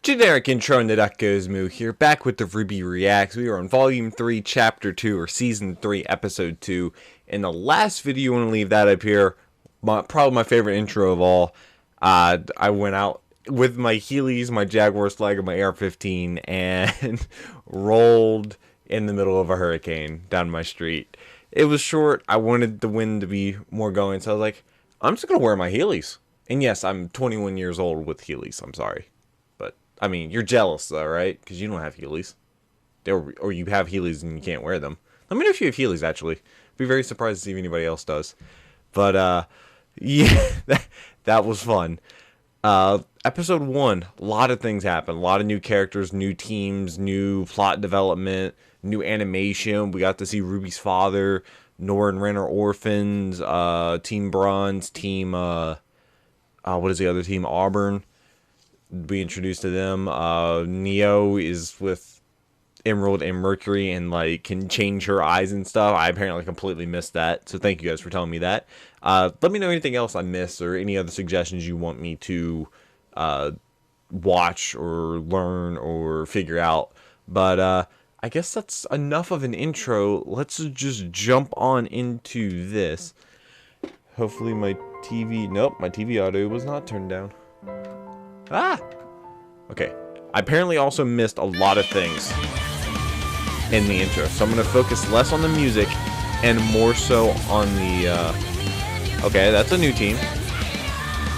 Generic intro and the Duck Goes Moo here, back with the RWBY Reacts. We are on Volume 3, Chapter 2, or Season 3, Episode 2. In the last video, I want to leave that up here. Probably my favorite intro of all. I went out with my Heelys, my Jaguar Slag, and my AR-15, and rolled in the middle of a hurricane down my street. It was short. I wanted the wind to be more going, so I was like, I'm just going to wear my Heelys. And yes, I'm 21 years old with Heelys. I'm sorry. I mean, you're jealous, though, right? Because you don't have Heelys. Or you have Heelys and you can't wear them. Let me know if you have Heelys, actually. I'd be very surprised to see if anybody else does. But, yeah, that was fun. Episode 1, a lot of things happened. A lot of new characters, new teams, new plot development, new animation. We got to see Ruby's father. Nora and Ren are orphans. Team Bronze, Team, what is the other team? Auburn. Be introduced to them. Neo is with Emerald and Mercury and like can change her eyes and stuff. I apparently completely missed that, so thank you guys for telling me that. Let me know anything else I missed or any other suggestions you want me to watch or learn or figure out. But I guess that's enough of an intro. Let's just jump on into this. Hopefully my TV... Nope, my TV audio was not turned down. Ah! Okay. I apparently also missed a lot of things in the intro, so I'm going to focus less on the music and more so on the, Okay, that's a new team.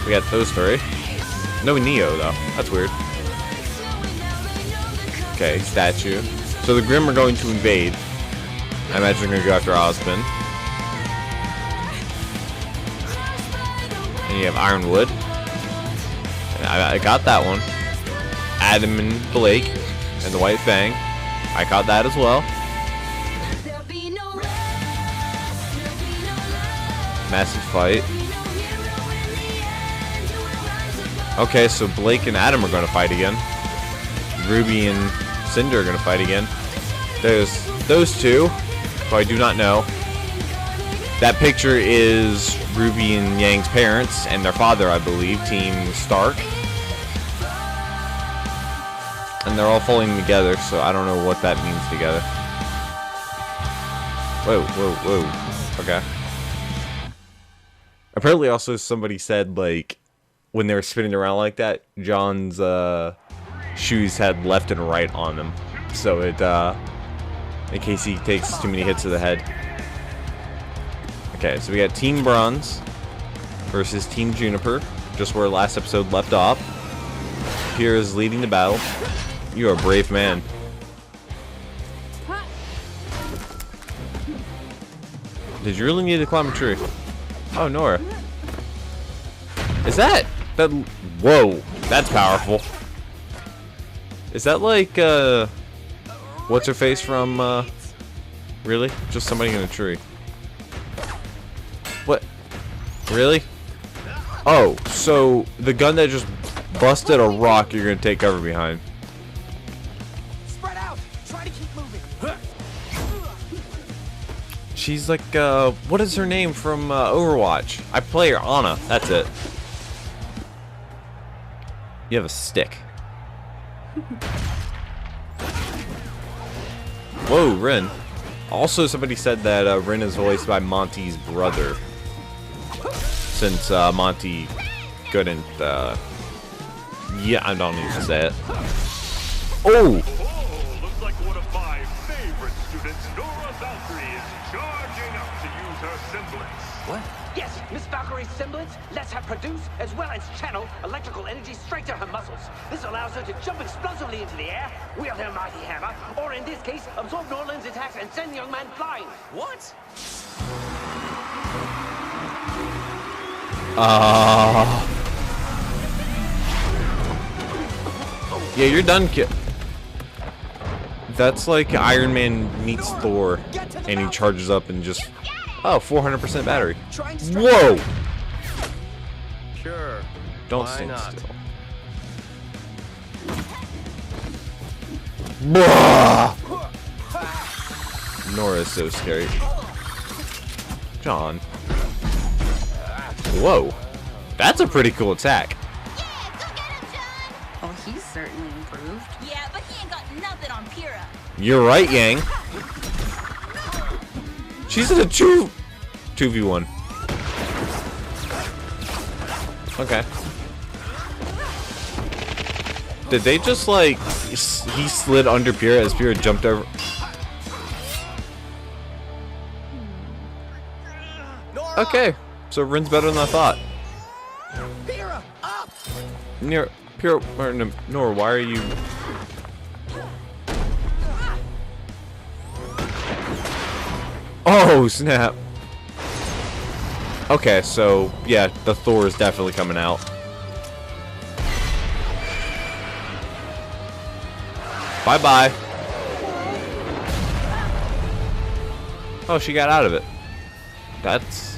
We got those three. No Neo, though. That's weird. Okay, statue. So the Grimm are going to invade. I imagine they're going to go after Ozpin. And you have Ironwood. I got that one. Adam and Blake and the White Fang. I got that as well. Massive fight. Okay, so Blake and Adam are going to fight again. Ruby and Cinder are going to fight again. There's those two, who I do not know. That picture is Ruby and Yang's parents and their father, I believe, Team Stark. And they're all falling together, so I don't know what that means together. Whoa, whoa, whoa. Okay. Apparently also somebody said, like, when they were spinning around like that, John's shoes had left and right on them. So it, in case he takes too many hits to the head. Okay, so we got Team Bronze versus Team Juniper, just where last episode left off. Pierre is leading the battle. You are a brave man. Did you really need to climb a tree? Oh, Nora. Is that... Whoa, that's powerful. Is that like, what's her face from, really? Just somebody in a tree. What? Really? Oh, so the gun that just busted a rock you're gonna take cover behind. Spread out. Try to keep moving. She's like, what is her name from Overwatch? I play her, Ana. That's it. You have a stick. Whoa, Ren. Also, somebody said that Ren is voiced by Monty's brother. Since Monty couldn't, yeah, I don't need to say it. Oh! Looks like one of my favorite students, Nora Valkyrie, is charging up to use her semblance. What? Yes, Miss Valkyrie's semblance lets her produce as well as channel electrical energy straight to her muscles. This allows her to jump explosively into the air, wield her mighty hammer, or in this case, absorb Norland's attacks and send the young man flying. What? Yeah, you're done, kid. That's like Iron Man meets Thor, and he charges up and just... Oh, 400% battery. Whoa! Sure. Don't stand still. Blah! Nora is so scary. John. Whoa. That's a pretty cool attack. Yeah, go get him, John! He's certainly improved. Yeah, but he ain't got nothing on Pyrrha. You're right, Yang. She's in a 2v1. Okay. Did they just like he slid under Pyrrha as Pyrrha jumped over? Okay, so Rin's better than I thought. Pyrrha, up! Pyrrha, Nora, why are you? Oh snap! Okay, so yeah, the Thor is definitely coming out. Bye bye. Oh, she got out of it. That's.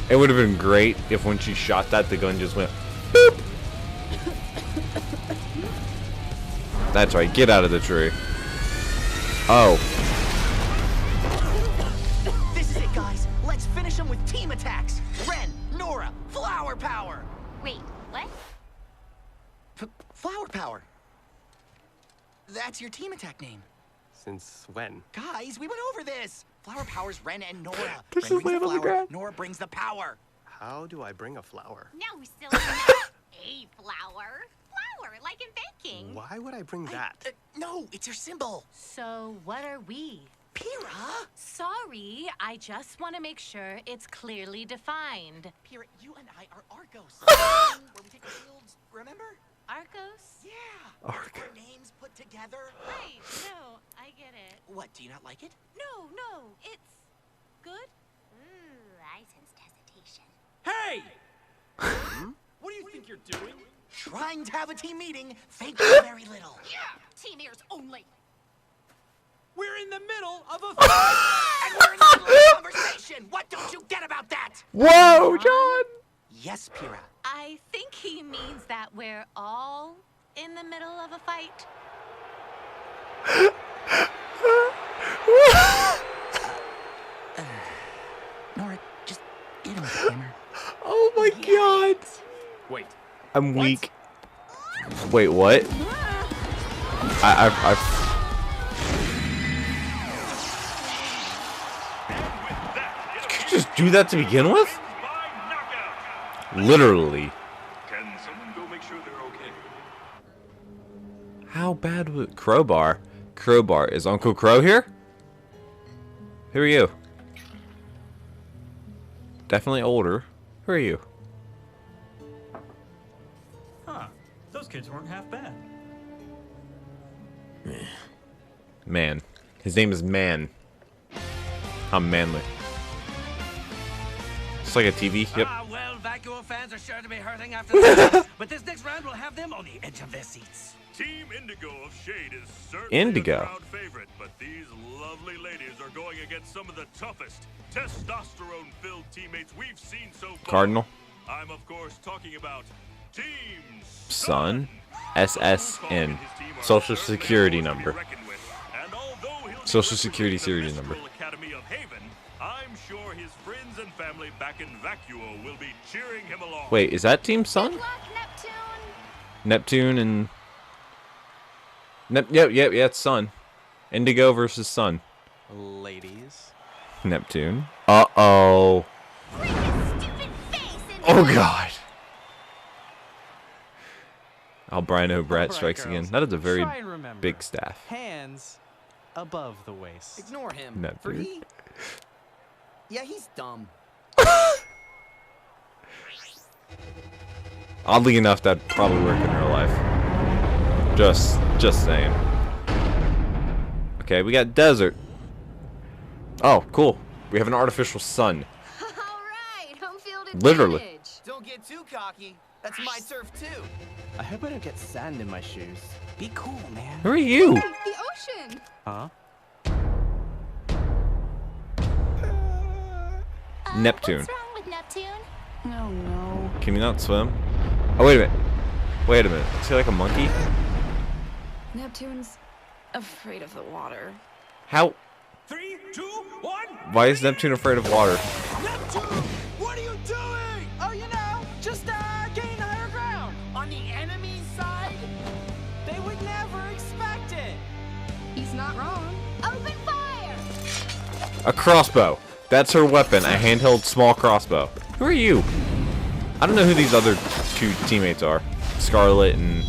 It would have been great if when she shot that, the gun just went boop. That's right, get out of the tree. Oh. This is it, guys. Let's finish them with team attacks. Ren, Nora, flower power. Wait, what? Flower power. That's your team attack name. Since when? Guys, we went over this. Flower power's Ren and Nora. This Ren is brings laying the on the flower, ground. Nora brings the power. How do I bring a flower? Now we still have a flower. Flower, like in baking. Why would I bring that? No, it's your symbol. So what are we? Pyrrha? Sorry, I just want to make sure it's clearly defined. Pyrrha, you and I are Argos. Where we take our fields, remember? Argos? Yeah. Our names put together. Right, no, I get it. What, do you not like it? No, it's good. Ooh, I sensed hesitation. Hey! What do you think you're doing? Trying to have a team meeting, thanking very little. Team ears only. We're in the middle of a And we're in the middle of a conversation. What don't you get about that? Whoa, John! Yes, Pyrrha. I think he means that we're all in the middle of a fight. Nora, just get him with the hammer. Oh my god! Wait. I'm weak. Wait, what? I Did you just do that to begin with? Literally. Can someone go make sure they're okay? How bad was Crowbar? Crowbar. Is Uncle Crow here? Who are you? Definitely older. Who are you? Huh. Those kids weren't half bad. Man. His name is Man. How manly. It's like a TV. Yep. Ah, well, Vacuo fans are sure to be hurting after this. But this next round will have them on the edge of their seats. Team Indigo of Shade is certainly Indigo. a crowd favorite, but these lovely ladies are going against some of the toughest, testosterone-filled teammates we've seen so far. Cardinal. I'm, of course, talking about Team Sun. SSN. Social Security number. Social Security serial number. Academy of Haven, I'm sure his friends and family back in Vacuo will be cheering him along. Wait, is that Team Sun? Good luck, Neptune. Neptune and... Yep, it's Sun. Indigo versus Sun. Ladies. Neptune. Uh-oh. Bring his stupid face into Oh, the- God. Albrino Brat Alright, strikes girls, again. That is a very try and remember. big staff. Hands above the waist. Ignore him. No, For dude. he... Yeah, he's dumb. Oddly enough, that'd probably work in real life. Just saying. Okay, we got desert. Oh, cool. We have an artificial sun. All right, home field advantage. Literally. Don't get too cocky. That's my turf, too. I hope I don't get sand in my shoes. Be cool, man. Who are you? The ocean. Huh? Neptune. What's wrong with Neptune? Oh no. Can you not swim? Oh, wait a minute. Wait a minute. Is he like a monkey? Neptune's afraid of the water. How? 3, 2, 1. Why is Neptune afraid of water? Neptune, what are you doing? Oh, you know, just gain higher ground. A crossbow. That's her weapon. A handheld small crossbow. Who are you? I don't know who these other two teammates are. Scarlet and...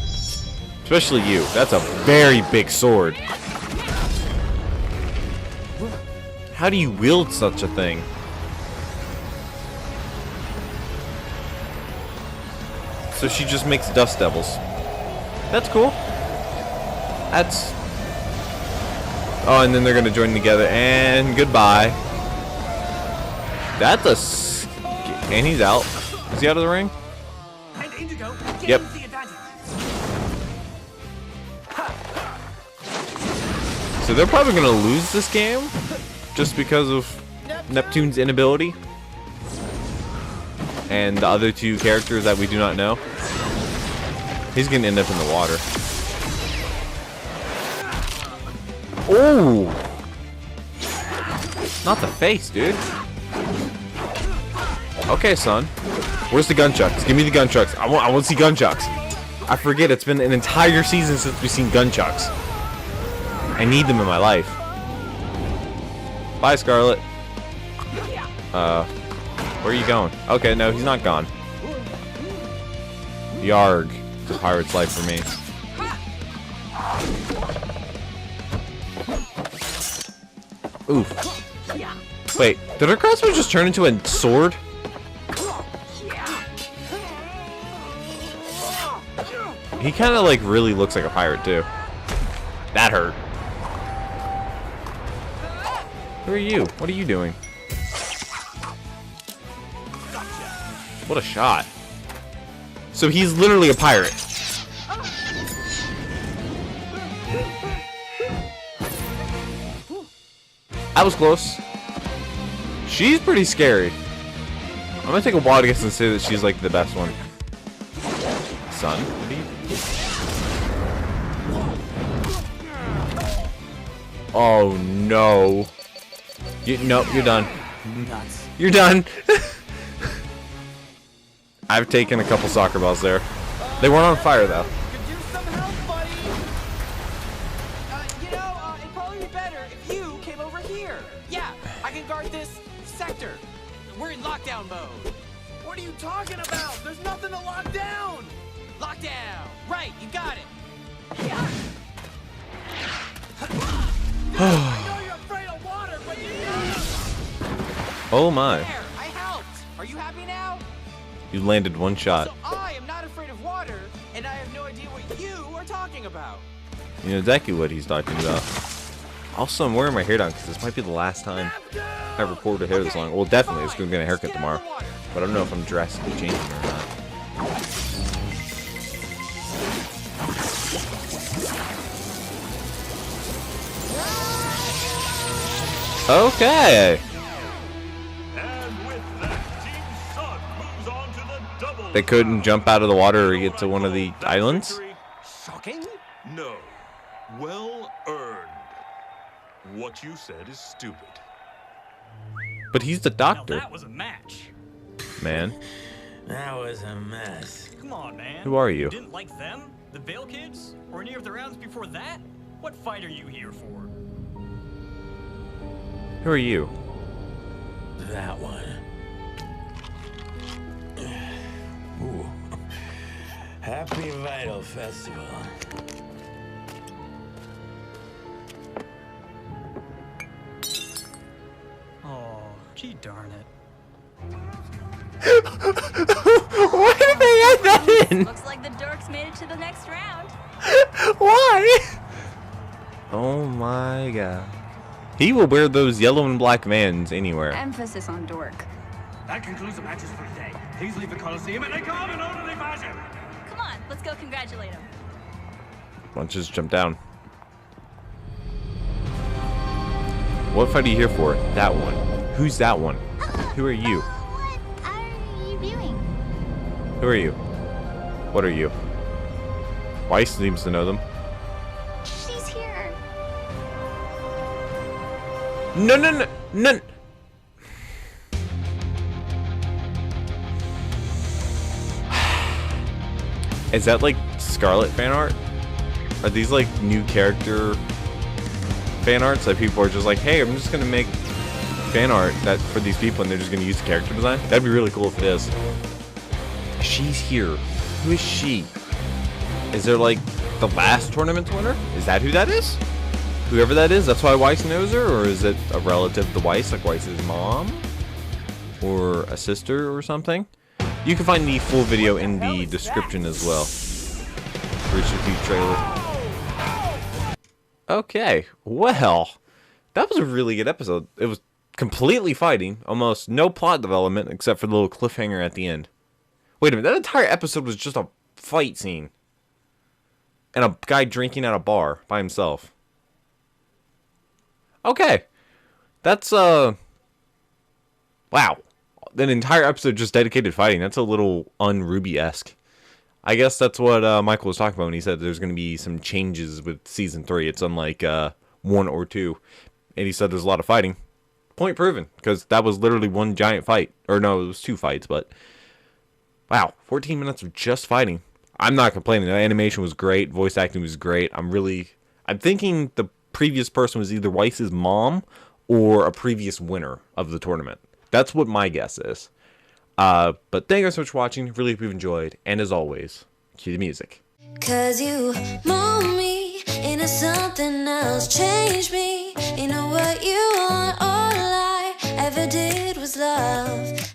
especially you. That's a very big sword. How do you wield such a thing? So she just makes dust devils. That's cool. That's... oh, and then they're gonna join together, and goodbye. That's a... and he's out. Is he out of the ring? And Indigo Yep. gains the advantage. So they're probably gonna lose this game just because of Neptune's inability and the other two characters that we do not know. He's gonna end up in the water. Oh! Not the face, dude. Okay, son. Where's the gunchucks? Give me the gunchucks. I want to see gunchucks. I forget it's been an entire season since we've seen gunchucks. I need them in my life. Bye, Scarlet. Where are you going? Okay, no, he's not gone. Yarg. It's a pirate's life for me. Oof. Wait, did her crossbow just turn into a sword? He kind of like really looks like a pirate too. That hurt. Who are you? What are you doing? What a shot. So he's literally a pirate. That was close. She's pretty scary. I'm gonna take a wild guess and say that she's like the best one. Son, what are you... oh no. Nope, you're done. You're done. I've taken a couple soccer balls there. They weren't on fire though. Could use some help, buddy. It'd probably be better if you came over here. Yeah, I can guard this sector. We're in lockdown mode. What are you talking about? There's nothing to lock down. Lockdown. Right, you got it. Yeah. I know you're afraid of water, but you Oh my. there. I helped. Are you happy now? You landed one shot. So I am not afraid of water, and I have no idea what you are talking about. You know exactly what he's talking about. Also, I'm wearing my hair down because this might be the last time I record a hair this long. Well, definitely, it's going to get a haircut tomorrow. But I don't know if I'm drastically changing or not. Okay. And with that, Team Sun moves on to the double. They couldn't jump out of the water or get to one of the islands? Shocking? No. Well earned. What you said is stupid. But he's the doctor, Now that was a match. man. That was a mess. Come on, man. Who are you? Didn't like them? The Veil Kids? Or any of the rounds before that? What fight are you here for? Who are you? That one. Ooh. Happy Vital Festival. Oh, gee darn it. Why did they add that in? Looks like the dorks made it to the next round. Why? Oh my god. He will wear those yellow and black Vans anywhere. Emphasis on dork. That concludes the matches for today. Please leave the Coliseum in a calm and orderly fashion. Come on, let's go congratulate him. Why don't you just jump down? What fight are you here for? That one. Who's that one? Who are you? What are you doing? Who are you? What are you? Weiss seems to know them. She's here. No, no, no, no. Is that like Scarlet fan art? Are these like new character fan arts that people are just like, hey, I'm just gonna make fan art that for these people and they're just going to use the character design. That'd be really cool if it is. She's here. Who is she? Is there like the last tournament's winner? Is that who that is? Whoever that is, that's why Weiss knows her? Or is it a relative to Weiss, like Weiss's mom? Or a sister or something? You can find the full video in the description as well. Rooster Teeth trailer. Okay, well, that was a really good episode. It was completely fighting, almost no plot development except for the little cliffhanger at the end. Wait a minute, that entire episode was just a fight scene. And a guy drinking at a bar by himself. Okay. That's, wow. An entire episode just dedicated to fighting. That's a little un-RWBY-esque. I guess that's what Michael was talking about when he said there's going to be some changes with Season 3. It's unlike 1 or 2. And he said there's a lot of fighting. Point proven. Because that was literally one giant fight. Or no, it was 2 fights, but... Wow, 14 minutes of just fighting. I'm not complaining. The animation was great. Voice acting was great. I'm thinking the previous person was either Weiss's mom or a previous winner of the tournament. That's what my guess is. But thank you guys so much for watching. Really hope you've enjoyed. And as always, cue the music. 'Cause you mold me into something else. Change me. You know what you want. All I ever did was love.